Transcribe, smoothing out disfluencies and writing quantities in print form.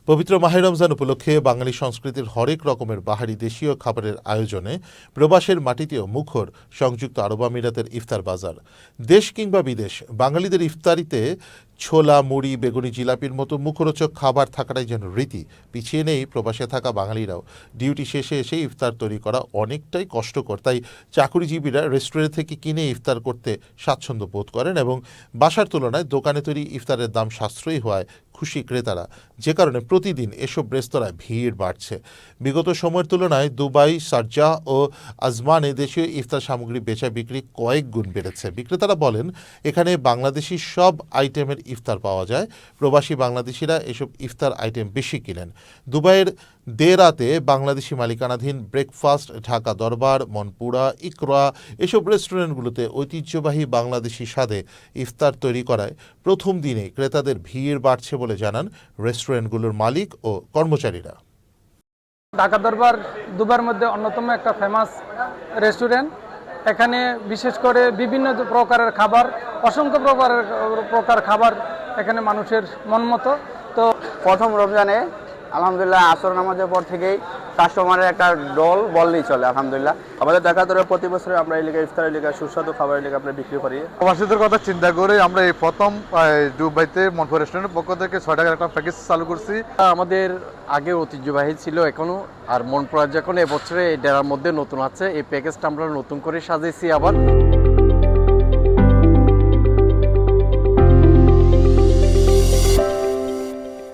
পবিত্র মাহে রমজান উপলক্ষে বাঙালি সংস্কৃতির হরেক রকমের বাহারি দেশীয় খাবারের আয়োজনে প্রবাসের মাটিতেও মুখর সংযুক্ত আরব আমিরাতের ইফতার বাজার। দেশ কিংবা বিদেশ বাঙালিদের ইফতারিতে ছোলা, মুড়ি, বেগুনি, জিলাপির মতো মুখরোচক খাবার থাকাটাই যেন রীতি। পিছিয়ে নেই প্রবাসে থাকা বাঙালিরাও। ডিউটি শেষে এসে ইফতার তৈরি করা অনেকটাই কষ্টকর, তাই চাকুরিজীবীরা রেস্টুরেন্ট থেকে কিনে ইফতার করতে স্বাচ্ছন্দ্য বোধ করেন এবং বাসার তুলনায় দোকানে তৈরি ইফতারের দাম সাশ্রয়ী হওয়ায় খুশি ক্রেতারা, যে কারণে প্রতিদিন এসব রেস্তোরাঁয় ভিড় বাড়ছে। বিগত সময়ের তুলনায় দুবাই, শারজাহ ও আজমানে দেশীয় ইফতার সামগ্রী বেচা বিক্রি কয়েক গুণ বেড়েছে। বিক্রেতারা বলেন, এখানে বাংলাদেশি সব আইটেমের ইফতার পাওয়া যায়। প্রবাসী বাংলাদেশিরা এসব ইফতার আইটেম বেশি কিনেন। দুবাইয়ের দেরাতে বাংলাদেশি মালিকানাধীন ব্রেকফাস্ট, ঢাকা দরবার, মনপুরা, ইকরা এসব রেস্টুরেন্টগুলোতে ঐতিহ্যবাহী বাংলাদেশি স্বাদে ইফতার তৈরি করায় প্রথম দিনে ক্রেতাদের ভিড় বাড়ছে বলে জানান রেস্টুরেন্টগুলোর মালিক ও কর্মচারীরা। ঢাকা দরবার দুবার মধ্যে অন্যতম একটা ফেমাস রেস্টুরেন্ট। এখানে বিশেষ করে বিভিন্ন প্রকারের খাবার, অসংখ্য প্রকার খাবার এখানে মানুষের মনমতো। তো প্রথম রমজানে আলহামদুলিল্লাহ আসর নামাজের পর থেকেই কাস্টমারের একটা ডল বললেই চলে। আলহামদুলিল্লাহ আমাদের ঢাকা দরবার প্রতি বছরে আমরা এই লিগে ইফতারের লিগে সুস্বাদু খাবারের লিগে আমরা বিক্রি করি। প্রবাসীদের কথা চিন্তা করে আমরা এই প্রথম দুবাইতে মনপুরা রেস্টুরেন্টের পক্ষ থেকে 6 টাকার একটা প্যাকেজ চালু করছি। আমাদের আগে ঐতিহ্যবাহী ছিল এখনো, আর মনপুরা যখন এবছরে এই ডেরার মধ্যে নতুন আছে, এই প্যাকেজটা আমরা নতুন করে সাজিয়েছি আবার।